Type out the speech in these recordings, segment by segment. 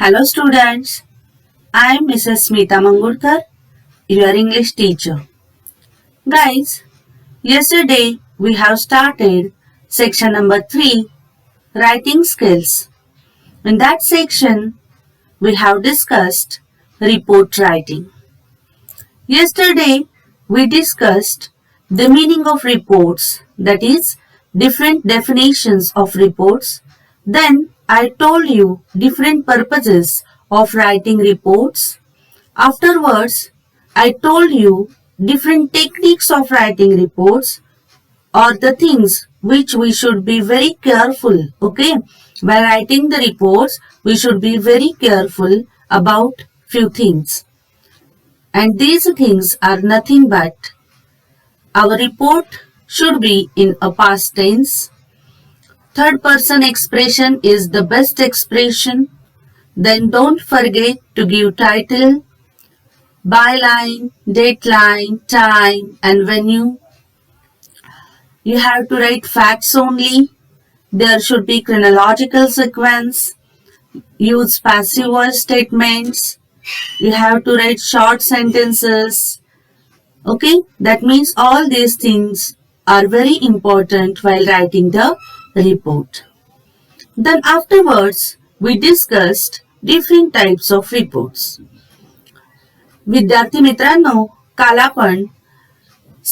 Hello students, I am Mrs. Smita Mangurkar, your English teacher. Guys, yesterday we have started section number 3, writing skills. In that section, we have discussed report writing. Yesterday, we discussed the meaning of reports, that is, different definitions of reports. Then I told you different purposes of writing reports. Afterwards, I told you different techniques of writing reports or the things which we should be very careful, okay? By writing the reports, we should be very careful about few things. And these things are nothing but our report should be in a past tense. Third person expression is the best expression. Then don't forget to give title, byline, dateline, time and venue. You have to write facts only. There should be chronological sequence. Use passive voice statements. You have to write short sentences. Okay, that means all these things are very important while writing the report. Then afterwards, we discussed different types of reports. विद्यार्थी मित्रांनो, काल आपण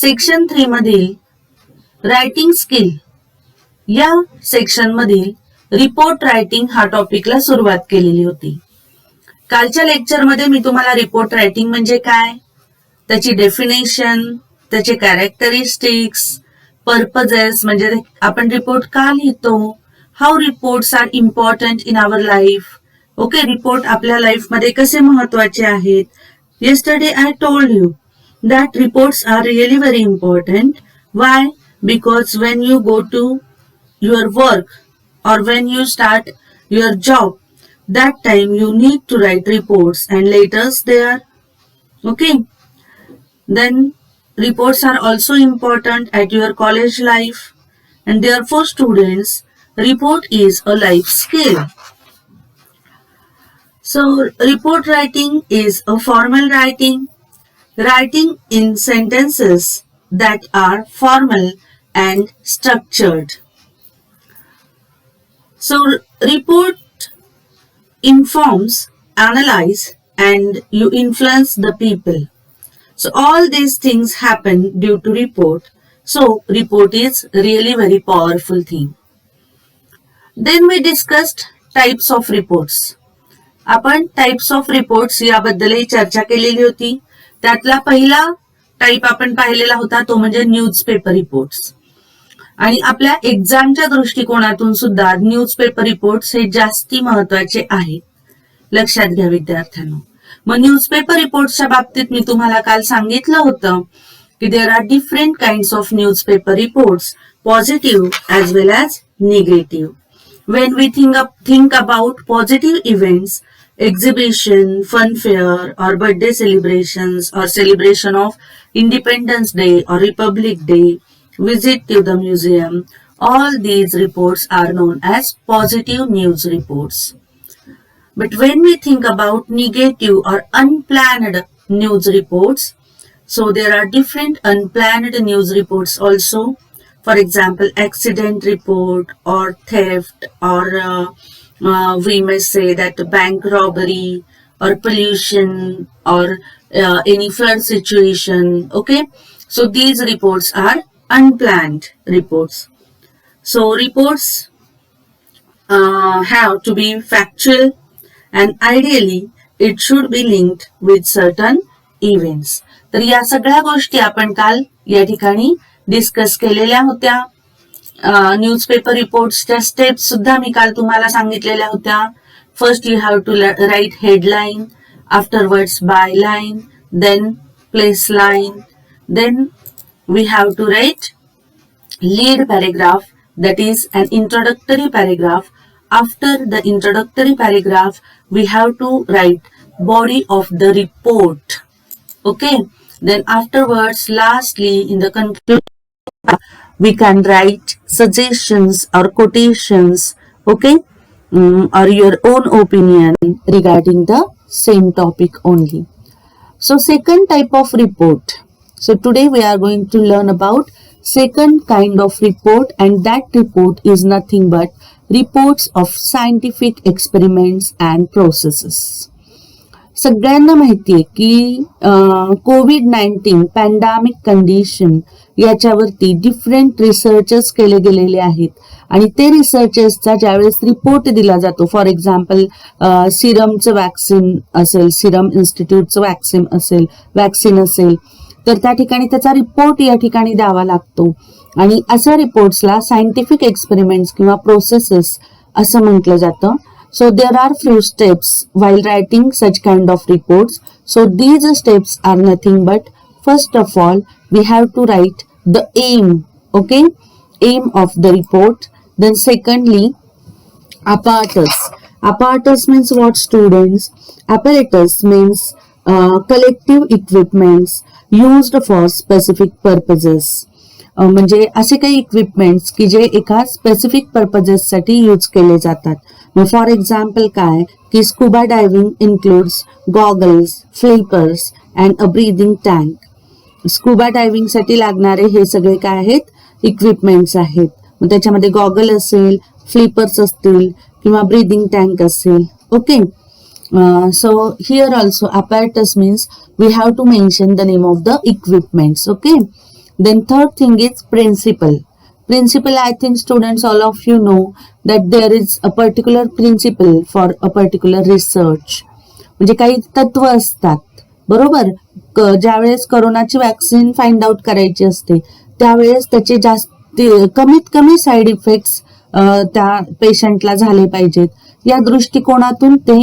section 3 मधील writing skill या section मधील report writing हा टॉपिकला सुरुवात केलेली होती. कालच्या लेक्चर मध्ये मी तुम्हाला रिपोर्ट रायटिंग म्हणजे काय, त्याची डेफिनेशन, त्याचे कॅरेक्टरिस्टिक्स, पर्पजेस म्हणजे आपण रिपोर्ट का लिहितो, how reports are important in our life, okay, report आपल्या लाईफ मध्ये कसे महत्वाचे आहेत. Yesterday I told you that reports are really very important. Why? Because when you go to your work or when you start your job, that time you need to write reports and letters there. Okay. Then reports are also important at your college life, and therefore students, report is a life skill. So report writing is a formal writing, writing in sentences that are formal and structured. So report informs, analyze, and you influence the people. So all these things happen due to report. So report is really very powerful thing. Then we discussed types of reports. आपण types of reports याबद्दलही चर्चा केलेली होती. त्यातला पहिला type आपण पाहिलेला होता तो म्हणजे न्यूजपेपर रिपोर्ट्स. आणि आपल्या एक्झामच्या दृष्टिकोनातून सुद्धा न्यूजपेपर रिपोर्ट्स हे जास्ती महत्वाचे आहेत, लक्षात घ्या विद्यार्थ्यांनो. मग न्यूजपेपर रिपोर्ट्सच्या बाबतीत मी तुम्हाला काल सांगितलं होतं की there are different kinds of newspaper reports, positive as well as negative. When we think about positive events, exhibition, fun fair or birthday celebrations or celebration of Independence Day or Republic Day, visit to the museum, all these reports are known as positive news reports. But when we think about negative or unplanned news reports, so there are different unplanned news reports also. For example, accident report or theft or we may say that bank robbery or pollution or any flood situation. Okay, so these reports are unplanned reports. So reports have to be factual and ideally it should be linked with certain events. तर या सगळ्या गोष्टी आपण काल या ठिकाणी discuss केलेल्या होत्या. न्यूजपेपर रिपोर्ट्सच्या स्टेप्स सुद्धा मी काल तुम्हाला सांगितलेल्या होत्या. First you have to write headline, afterwards byline, then place line, then we have to write lead paragraph, that is an introductory paragraph. After the introductory paragraph, we have to write body of the report. Okay. Then afterwards, lastly, in the conclusion, we can write suggestions or quotations. Okay. or your own opinion regarding the same topic only. So second type of report. So today we are going to learn about second kind of report, and that report is nothing but reports of scientific experiments and processes. सगळ्यांना माहितीये की कोविड-19 pandemic condition याच्यावरती different researches केले गेलेले आहेत आणि ते रिसर्चेसचा ज्यावेळेस रिपोर्ट दिला जातो, फॉर एक्झाम्पल सिरमचं वॅक्सिन असेल, सिरम इन्स्टिट्यूटचं वॅक्सिन असेल तर त्या ठिकाणी त्याचा रिपोर्ट या ठिकाणी द्यावा लागतो आणि अशा रिपोर्ट्सला सायंटिफिक एक्सपेरिमेंट्स किंवा प्रोसेसेस असं म्हटलं जातं. So there are few steps while writing such kind of reports. So these steps are nothing but, first of all, we have to write the aim, okay, aim of the report. Then secondly, apparatus. Apparatus means what, students? Apparatus means collective equipments used for specific purposes. म्हणजे असे काही equipments की जे एका specific पर्पजेससाठी use केले जातात. मग for example काय की scuba diving includes goggles, flippers and a breathing tank. Scuba diving साठी लागणारे हे सगळे काय आहेत, इक्विपमेंट्स आहेत. मग त्याच्यामध्ये गॉगल असेल, फ्लिपर्स असतील किंवा ब्रीदिंग टँक असेल. Okay, so here also apparatus means we have to mention the name of the equipments. Okay, then third thing is principle. Principle, I think students, all of you know that there is a particular principle for a particular research. म्हणजे काही तत्व असतात, बरोबर. ज्यावेळेस कोरोनाची vaccine find out करायची असते त्यावेळेस त्याचे जास्त कमीत कमी साइड इफेक्ट्स त्या पेशंटला झाले पाहिजेत या दृष्टिकोनातून ते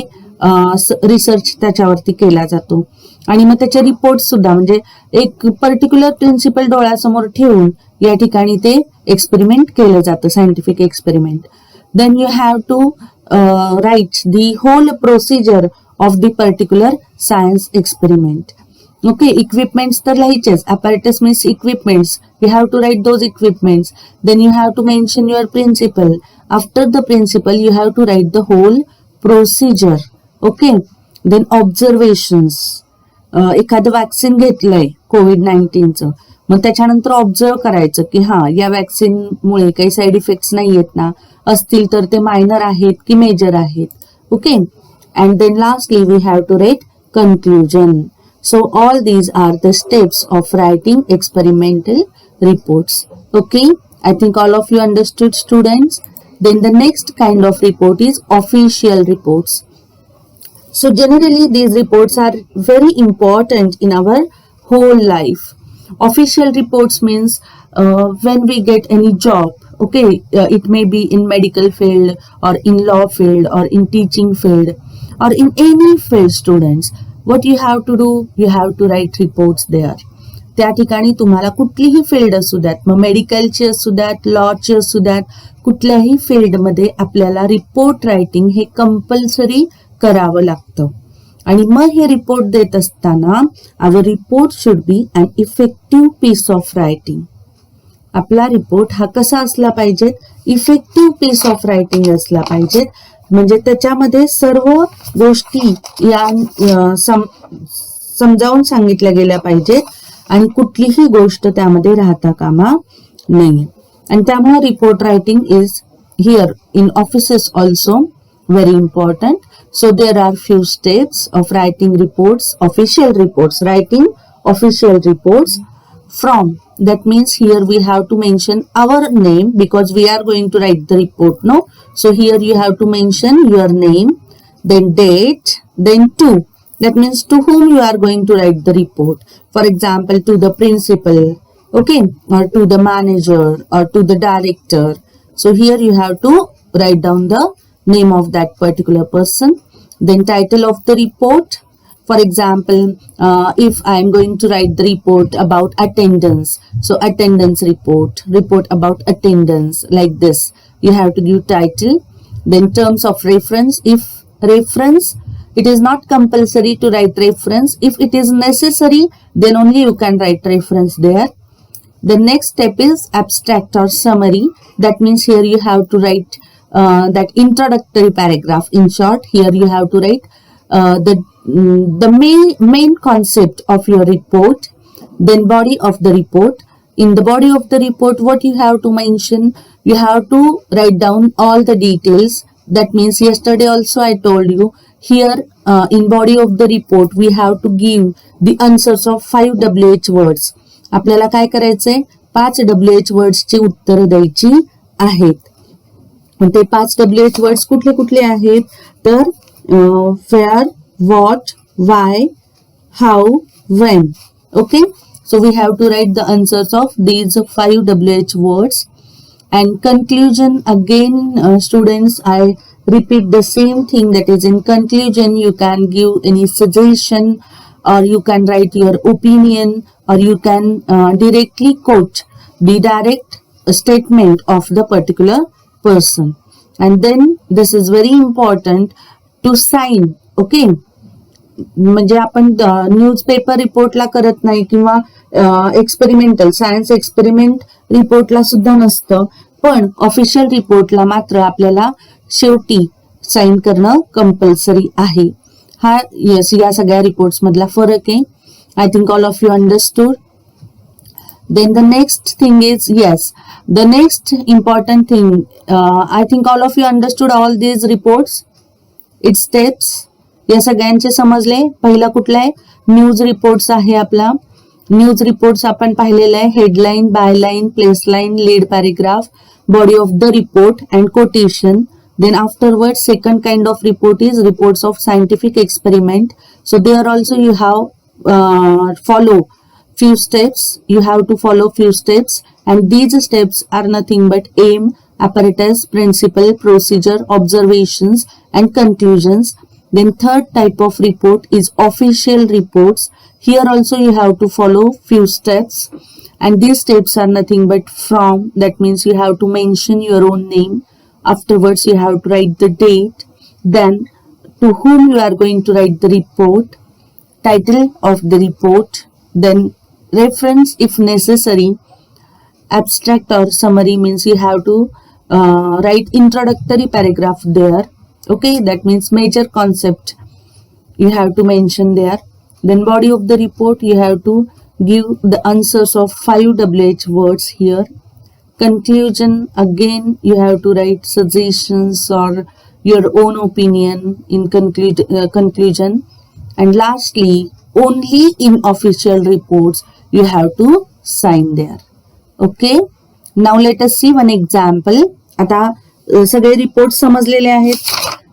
रिसर्च त्याच्यावरती केला जातो. आणि मग त्याचे रिपोर्ट सुद्धा म्हणजे एक पर्टिक्युलर प्रिन्सिपल डोळ्यासमोर ठेवून या ठिकाणी ते एक्सपेरिमेंट केलं जातं, scientific experiment. Then you have to write the whole procedure of the particular science experiment. Okay, equipments तर लिहायचेच. apparatus means equipments. You have to write those equipments. Then you have to mention your principle. After the principle, you have to write the whole procedure. Okay, then observations. एखादं vaccine घेतलंय कोविड-19चं, मग त्याच्यानंतर observe करायचं की हा या वॅक्सिनमुळे काही साईड इफेक्ट्स नाही आहेत ना, असतील तर ते मायनर आहेत की मेजर आहेत. Okay, and then lastly we have to write conclusion. So all these are the steps of writing experimental reports. Okay, I think all of you understood, students. Then the next kind of report is official reports. So generally these reports are very important in our whole life. Official reports means when we get any job, okay, it may be in medical field or in law field or in teaching field or in any field, students, what you have to do, you have to write reports there. त्या ठिकाणी तुम्हाला कुठलीही field असू द्यात, मग मेडिकलची असू द्यात, लॉची असू द्यात, कुठल्याही फील्डमध्ये आपल्याला रिपोर्ट रायटिंग हे कंपल्सरी करावं लागतं. आणि मग हे रिपोर्ट देत असताना our report should be an effective piece of writing. आपला रिपोर्ट हा कसा असला पाहिजे, इफेक्टिव्ह पीस ऑफ रायटिंग असला पाहिजे. म्हणजे त्याच्यामध्ये सर्व गोष्टी या समजावून सांगितल्या गेल्या पाहिजेत आणि कुठलीही गोष्ट त्यामध्ये राहता कामा नये. आणि त्यामुळे report writing is here in offices also very important. So there are few steps of writing reports, official reports, writing official reports from. That means here we have to mention our name because we are going to write the report, no? So here you have to mention your name, then date, then to. That means to whom you are going to write the report. For example, to the principal, okay, or to the manager or to the director. So here you have to write down the name of that particular person. Then title of the report. For example, if I am going to write the report about attendance, so attendance report, report about attendance, like this. You have to give title. Then terms of reference. If reference, it is not compulsory to write reference. If it is necessary, then only you can write reference there. The next step is abstract or summary. That means here you have to write that introductory paragraph. In short, here you have to write the main concept of your report, then body of the report. In the body of the report, what you have to mention? You have to write down all the details. That means yesterday also I told you, here in body of the report we have to give the answers of 5 WH words. आपल्याला काय करायचंय? 5 WH words ची उत्तरं द्यायची आहेत. ते 5 WH words कुठले कुठले आहेत? तर where, what, why, how, when. Okay, so we have to write the answers of these 5 WH words. And conclusion, again students, I repeat the same thing, that is in conclusion you can give any suggestion, or you can write your opinion, or you can directly quote the direct statement of the particular person. And then this is very important to sign. Okay, म्हणजे आपण newspaper रिपोर्टला करत नाही, किंवा experimental science experiment रिपोर्टला सुद्धा नसतं, पण official रिपोर्टला मात्र आपल्याला शेवटी साइन करणं कंपल्सरी आहे. हा यस या सगळ्या रिपोर्ट्स मधला फरक आहे. I think all of you understood. Then the next thing is, yes, the next important thing, I think all of you understood all these reports, its steps. या सगळ्यांचे समजले. पहिला कुठला आहे? न्यूज रिपोर्ट्स आहे आपला. न्यूज रिपोर्ट्स आपण पाहिलेला आहे. Headline, byline, placeline, lead paragraph, body of the report and quotation. Then afterwards, second kind of report is reports of scientific experiment. So there also you have follow few steps. You have to follow few steps, and these steps are nothing but aim, apparatus, principle, procedure, observations, and conclusions. Then third type of report is official reports. Here also you have to follow few steps, and these steps are nothing but from, that means you have to mention your own name. Afterwards you have to write the date, then to whom you are going to write the report, title of the report, then reference if necessary, abstract or summary, means you have to write introductory paragraph there. Okay, that means major concept you have to mention there. Then body of the report, you have to give the answers of 5 WH words here. Conclusion, again you have to write suggestions or your own opinion in conclusion. And lastly, only in official reports you have to sign there. Okay, now let us see one example. आता सगळे report समजलेले आहेत.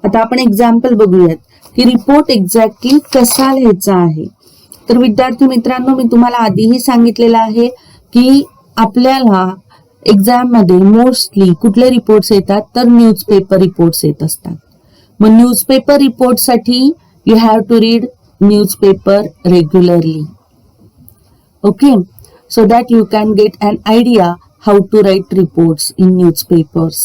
आता आपण example बघूयात की report exactly कसा लिहायचा आहे. तर विद्यार्थी मित्रांनो, मी तुम्हाला आधीही सांगितलेलं आहे की आपल्याला एक्झाम मध्ये मोस्टली कुठले रिपोर्ट्स येतात? तर न्यूजपेपर रिपोर्ट्स येत असतात. मग न्यूजपेपर रिपोर्ट साठी you have to read newspaper regularly. Okay, so that you can get an idea how to write reports in newspapers.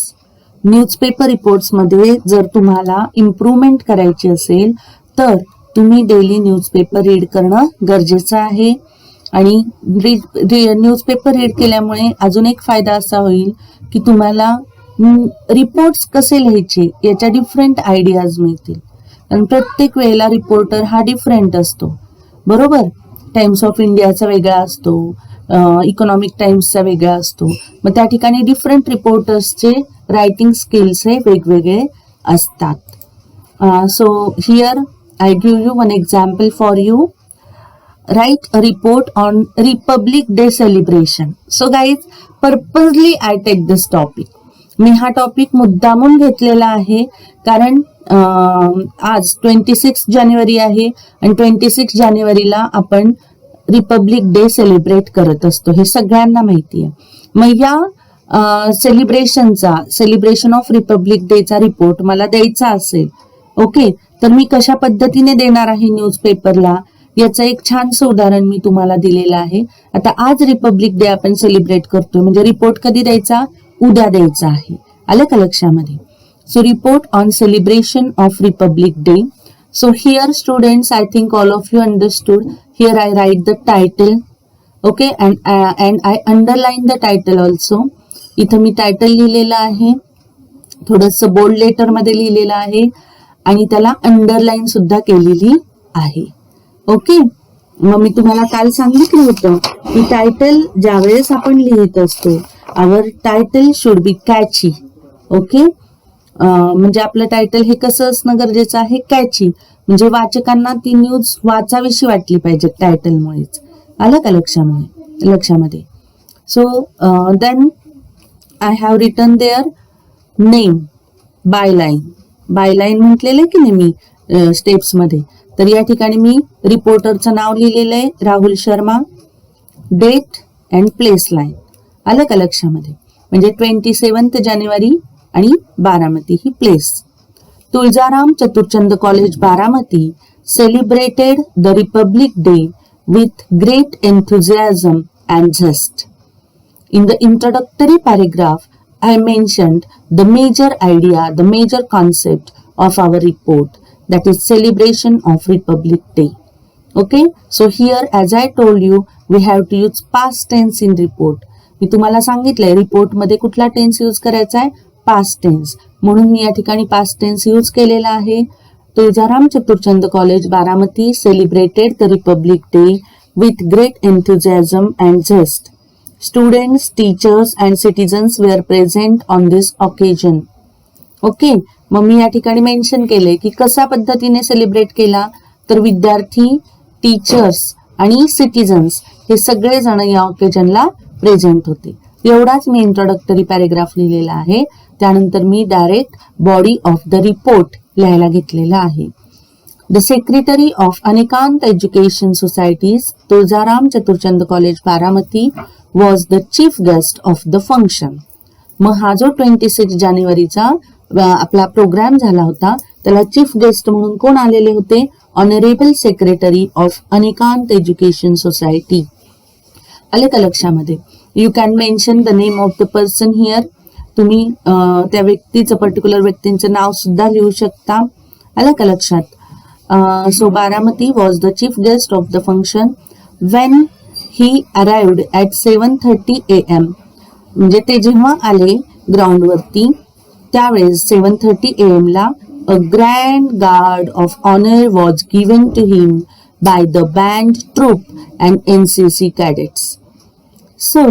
Newspaper reports मध्ये जर तुम्हाला इम्प्रूव्हमेंट करायची असेल तर तुम्ही डेली न्यूजपेपर रीड करणं गरजेचं आहे. आणि न्यूजपेपर रीड केल्यामुळे अजून एक फायदा असा होईल की तुम्हाला रिपोर्ट्स कसे लिहायचे याच्या डिफरंट आयडियाज मिळतील. आणि प्रत्येक वेळेला रिपोर्टर हा डिफरंट असतो, बरोबर. टाइम्स ऑफ इंडियाचा वेगळा असतो, इकॉनॉमिक टाइम्सचा वेगळा असतो. मग त्या ठिकाणी डिफरंट रिपोर्टर्सचे रायटिंग स्किल्स हे वेगवेगळे असतात. So here I give you one example for you. Write a report on Republic Day celebration. So guys, purposely I take this topic. मी हा टॉपिक मुद्दामून घेतलेला आहे कारण आज 26 जानेवारी आहे आणि 26 जानेवारीला आपण रिपब्लिक डे सेलिब्रेट करत असतो, हे सगळ्यांना माहिती आहे. मग या सेलिब्रेशन ऑफ रिपब्लिक डेचा रिपोर्ट मला द्यायचा असेल, ओके, तर मी कशा पद्धतीने देणार आहे न्यूजपेपरला याचं एक छानसं उदाहरण मी तुम्हाला दिलेलं आहे. आता आज रिपब्लिक डे आपण सेलिब्रेट करतोय, म्हणजे रिपोर्ट कधी द्यायचा? उद्या द्यायचा आहे. आलं का लक्षामध्ये? So report on celebration of Republic Day. So here students, I think all of you understood. Here I write the title, okay, and I underline the title also. इथं मी टायटल लिहिलेलं आहे. थोडस बोल्ड लेटर मध्ये लिहिलेलं आहे आणि त्याला underline सुद्धा केलेली आहे. ओके, मग मी तुम्हाला काल सांगितलं होतं की टायटल ज्यावेळेस आपण लिहित असतो, our title should be catchy. Okay, म्हणजे आपलं टायटल हे कसं असणं गरजेचं आहे, कॅची, म्हणजे वाचकांना ती न्यूज वाचावीशी वाटली पाहिजे टायटलमुळेच. आलं का लक्षामध्ये. So then I have written their name byline म्हटलेलं की नाही मी स्टेप्स मध्ये. तर या ठिकाणी मी रिपोर्टरचं नाव लिहिलेलं आहे Rahul Sharma, date and place line. आलं का लक्षामध्ये. म्हणजे 27 जानेवारी आणि बारामती ही place. Tuljaram Chaturchand college Baramati celebrated the Republic Day with great enthusiasm and zest. In the introductory paragraph, I mentioned the major concept of our report, that is celebration of Republic Day. Okay, so here as I told you, we have to use past tense in report. मी तुम्हाला सांगितलंय report मध्ये कुठला tense use करायचा आहे, past tense, म्हणून मी या ठिकाणी past tense use केलेला आहे. Tuljaram Chaturchand college Baramati celebrated the Republic Day with great enthusiasm and zest. Students, teachers and citizens were present on this occasion. Okay, मग मी या ठिकाणी मेन्शन केले की कशा पद्धतीने सेलिब्रेट केला, तर विद्यार्थी, टीचर्स आणि सिटीजन्स हे सगळे जण या ऑकेजनला प्रेझेंट होते. एवढाच मी इंट्रोडक्टरी पॅरेग्राफ लिहिलेला आहे. त्यानंतर मी direct body of the report लिहायला घेतलेला आहे. The secretary of Anekant education society's Tuljaram Chaturchand college Baramati was the chief guest of the function. मग हा जो 26 जानेवारीचा आपला प्रोग्राम झाला होता त्याला चीफ गेस्ट म्हणून कोण आलेले होते, honourable secretary of Anekant education society. आले का लक्षामध्ये. You can mention the name of the person here. तुम्ही त्या व्यक्तीचं पर्टिक्युलर व्यक्तीचं नाव सुद्धा लिहू शकता. आलं का लक्षात. So Baramati was the chief guest of the function when he arrived at 7:30 AM. म्हणजे ते जेव्हा आले ग्राउंडवरती त्यावेळेस 7:30 AM ला a grand guard of honor was given to him by the band troop and NCC cadets. So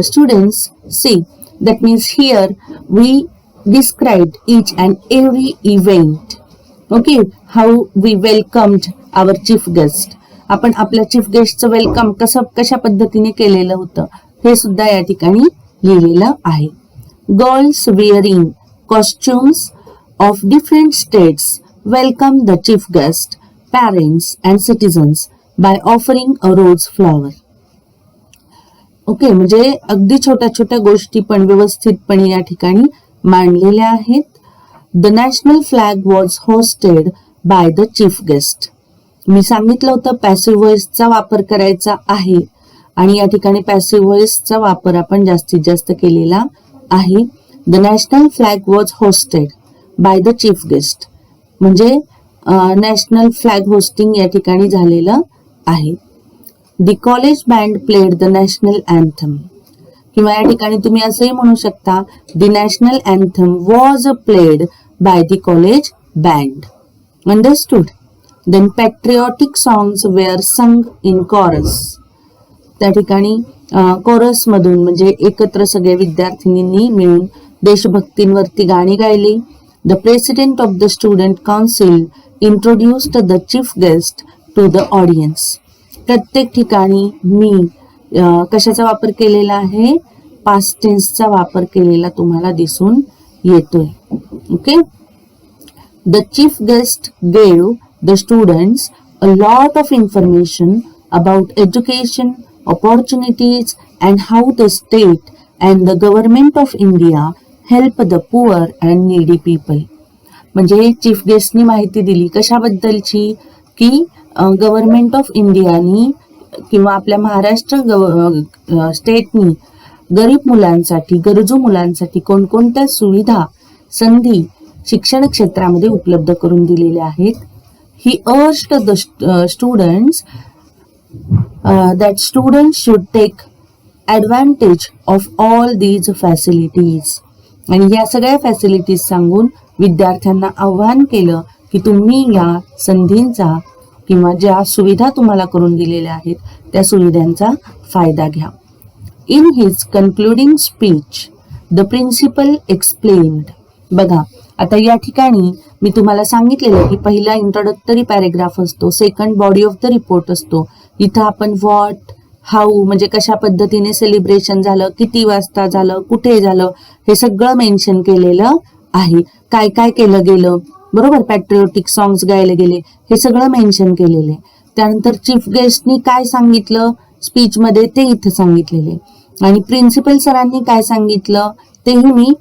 students, see, that means here we described each and every event. Okay, how we welcomed our chief guest. आपण आपल्या chief गेस्टचं welcome कशा पद्धतीने केलेलं होतं हे सुद्धा या ठिकाणी लिहिलेलं आहे. Girls wearing costumes of different states welcome the chief guest, parents and citizens by offering a rose flower. Okay, म्हणजे अगदी छोट्या गोष्टी पण व्यवस्थितपणे या ठिकाणी मांडलेल्या आहेत. The national flag was hosted by the chief guest. मी सांगितलं होतं पॅसिव्ह व्हॉइसचा वापर करायचा आहे आणि या ठिकाणी पॅसिव्ह व्हॉइसचा वापर आपण जास्तीत जास्त केलेला आहे. The national flag was hosted by the chief guest, म्हणजे नॅशनल फ्लॅग होस्टिंग या ठिकाणी झालेलं आहे. The college band played the national anthem, किंवा या ठिकाणी तुम्ही असंही म्हणू शकता the national anthem was played by the college band. Understood. Then patriotic songs were sung in chorus. त्या ठिकाणी कोरस मधून म्हणजे एकत्र सगळे विद्यार्थिनींनी मिळून देशभक्तींवरती गाणी गायली. The president of the student council introduced the chief guest to the audience. प्रत्येक ठिकाणी मी कशाचा वापर केलेला आहे, पास्ट टेन्सचा वापर केलेला तुम्हाला दिसून येतोय. Okay. The chief guest gave the students a lot of information about education, opportunities and how the state and the government of India help the poor and needy people. म्हणजे चीफ गेस्टनी माहिती दिली कशाबद्दलची की government of इंडियानी किंवा आपल्या महाराष्ट्र स्टेटनी गरीब मुलांसाठी, गरजू मुलांसाठी कोणकोणत्या सुविधा, संधी शिक्षण क्षेत्रामध्ये उपलब्ध करून दिलेल्या आहेत. He urged the students that students should take advantage of all these facilities. आणि या सगळ्या फॅसिलिटीज सांगून विद्यार्थ्यांना आव्हान केलं की तुम्ही या संधींचा किंवा ज्या सुविधा तुम्हाला करून दिलेल्या आहेत त्या सुविधांचा फायदा घ्या. In his concluding speech the principal explained. बघा आता या ठिकाणी मी तुम्हाला सांगितलेलं की पहिला इंट्रोडक्टरी पॅरेग्राफ असतो, second body of the report असतो. इथं आपण व्हॉट, हाऊ म्हणजे कशा पद्धतीने सेलिब्रेशन झालं, किती वाजता झालं, कुठे झालं, हे सगळं मेन्शन केलेलं आहे. काय काय केलं गेलं, बरोबर, पॅट्रिओटिक सॉंग्स गायले गेले, हे सगळं मेन्शन केलेले. त्यानंतर चीफ गेस्टनी काय सांगितलं स्पीच मध्ये ते इथं सांगितलेले आणि प्रिन्सिपल सरांनी काय सांगितलं तेही मी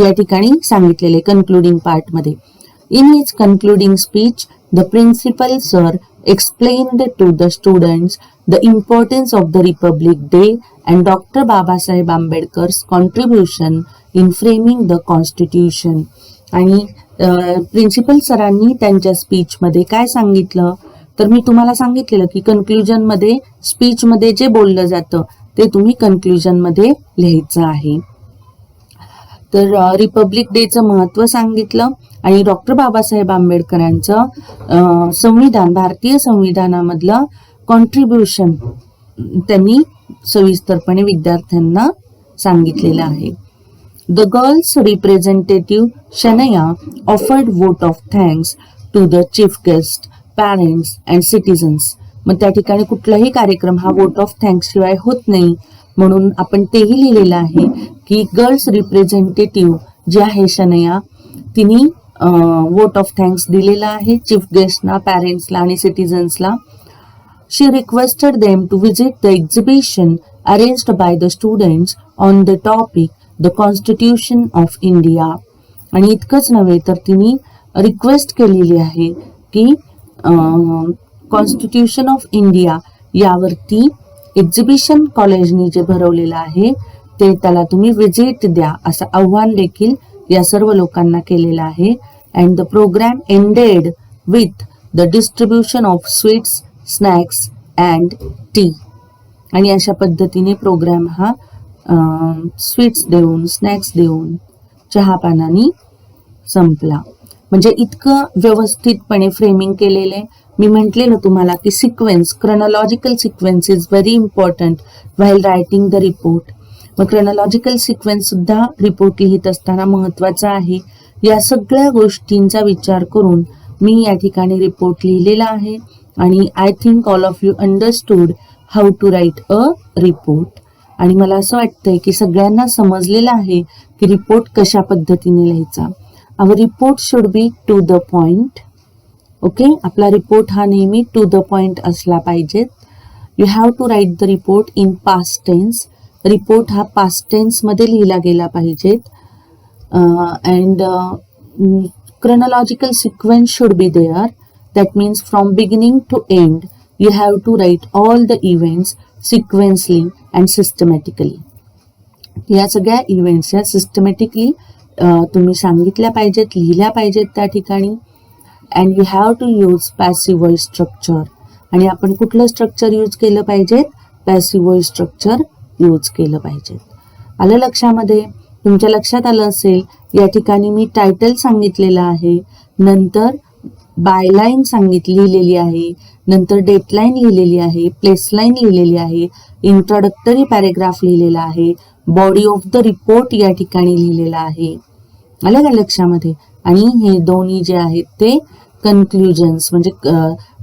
या ठिकाणी सांगितलेले कन्क्लुडिंग पार्ट मध्ये. In his concluding speech the principal sir explained to the students the importance of the Republic Day and Dr. Babasaheb Ambedkar's contribution in framing the Constitution. आणि प्रिन्सिपल सरांनी त्यांच्या स्पीच मध्ये काय सांगितलं तर मी तुम्हाला सांगितलेलं की कन्क्लुजन मध्ये स्पीच मध्ये जे बोललं जातं ते तुम्ही कन्क्लुजन मध्ये लिहायचं आहे. तर रिपब्लिक डेचं महत्व सांगितलं आणि डॉक्टर बाबासाहेब आंबेडकरांचं संविधान, भारतीय संविधानामधलं कॉन्ट्रीब्युशन त्यांनी सविस्तरपणे विद्यार्थ्यांना सांगितलेलं आहे. The girls representative Shanaya offered vote of thanks to the chief guest, parents and citizens. मग त्या ठिकाणी कुठलाही कार्यक्रम हा वोट ऑफ थँक्स शिवाय होत नाही, म्हणून आपण तेही लिहिलेलं आहे की गर्ल्स रिप्रेझेंटेटिव्ह जे आहे शनया तिने वोट ऑफ थँक्स दिलेला आहे चीफ गेस्टना, पॅरेंट्सला आणि सिटीजन्सला. She requested them to visit the exhibition arranged by the students on the topic the constitution of India. आणि इतकंच नव्हे तर तिने रिक्वेस्ट केलेली आहे की कॉन्स्टिट्यूशन ऑफ इंडिया यावरती एक्झिबिशन कॉलेजनी जे भरवलेलं आहे ते त्याला तुम्ही विजिट द्या असं आव्हान देखील या सर्व लोकांना केलेलं आहे. And the programme ended with the distribution of sweets, snacks and tea. आणि अशा पद्धतीने प्रोग्राम हा स्वीट्स देऊन, स्नॅक्स देऊन, चहा पानाने संपला. म्हणजे इतकं व्यवस्थितपणे फ्रेमिंग केलेलं आहे. मी म्हटलेलं तुम्हाला की sequence, chronological sequence is very important while writing the report. मग क्रोनॉलॉजिकल सिक्वेन्स सुद्धा रिपोर्ट लिहित असताना महत्वाचा आहे. या सगळ्या गोष्टींचा विचार करून मी या ठिकाणी रिपोर्ट लिहिलेला आहे आणि I think all of you understood how to write a report. आणि मला असं वाटतंय की सगळ्यांना समजलेलं आहे की रिपोर्ट कशा पद्धतीने लिहायचा. Our report should be to the point. Okay, आपला रिपोर्ट हा नेहमी टू द पॉइंट असला पाहिजे. You have to write the report in past tense. Report हा पास्ट टेन्स मध्ये लिहिला गेला पाहिजे. And chronological sequence should be there. That means from beginning to end you have to write all the events sequentially and systematically. या सगळ्या events या systematically तुम्ही सांगितल्या पाहिजेत, लिहिल्या पाहिजेत त्या ठिकाणी. And you have to use passive voice structure. आणि आपण कुठलं स्ट्रक्चर यूज केलं पाहिजे? पॅसिव्ह वॉइस स्ट्रक्चर यूज केलं पाहिजे. आलं लक्षामध्ये? तुमच्या लक्षात आलं असेल या ठिकाणी मी टायटल सांगितलेलं आहे, नंतर बायलाईन लिहिलेली आहे, नंतर डेटलाईन लिहिलेली आहे, प्लेसलाईन लिहिलेली आहे, इंट्रोडक्टरी पॅरेग्राफ लिहिलेला आहे, बॉडी ऑफ द रिपोर्ट या ठिकाणी लिहिलेला आहे. आलं का लक्षामध्ये? आणि हे दोन्ही जे आहेत ते कन्क्लुजन्स म्हणजे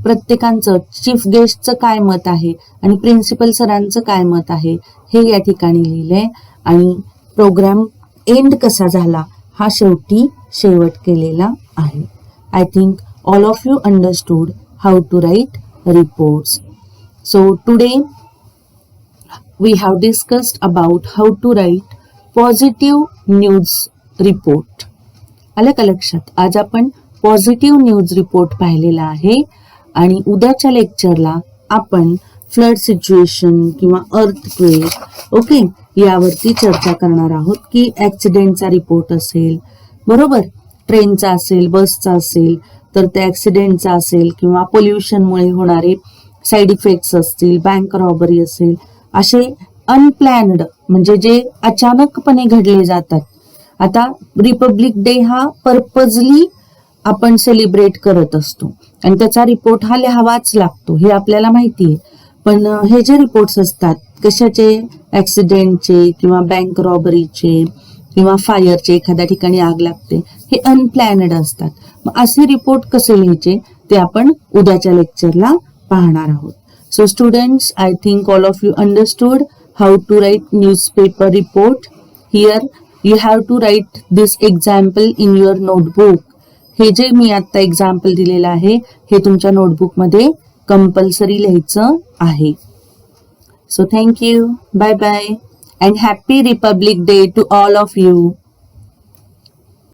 प्रत्येकांचं चीफ गेस्टचं काय मत आहे आणि प्रिन्सिपल सरांचं काय मत आहे हे या ठिकाणी लिहिलंय. आणि प्रोग्राम एंड कसा झाला हा शेवट केलेला आहे. I think all of you understood how to write reports. So today we have discussed about how to write positive news report. आलं का लक्षात? आज आपण पॉझिटिव्ह न्यूज रिपोर्ट पाहिलेला आहे आणि उद्याच्या लेक्चरला आपण फ्लड सिच्युएशन किंवा अर्थक्वेक ओके यावरती चर्चा करणार आहोत की ऍक्सिडेंटचा रिपोर्ट असेल, बरोबर, ट्रेनचा असेल, बसचा असेल, तर त्या ऍक्सिडेंटचा असेल किंवा पोल्युशनमुळे होणारे साईड इफेक्ट्स असतील, बँक रॉबरी असेल, असे अनप्लॅन्ड म्हणजे जे अचानकपणे घडले जातात आता रिपब्लिक डे हा पर्पजली आपण सेलिब्रेट करत असतो आणि त्याचा रिपोर्ट हा लिहावाच लागतो हे आपल्याला माहिती आहे. पण हे जे रिपोर्ट्स असतात कशाचे, ऍक्सिडेंटचे किंवा बँक रॉबरीचे किंवा फायरचे, एखाद्या ठिकाणी आग लागते, हे अनप्लॅनड असतात. मग असे रिपोर्ट कसे लिहायचे ते आपण उद्याच्या लेक्चरला पाहणार आहोत. So students, I think all of you understood how to write newspaper report. Here you have to write this example in your notebook. हे जे मी आता एक्झाम्पल दिलेलं आहे हे तुमच्या नोटबुकमध्ये कंपल्सरी लिहायचं आहे. So thank you, bye bye and happy Republic Day to all of you.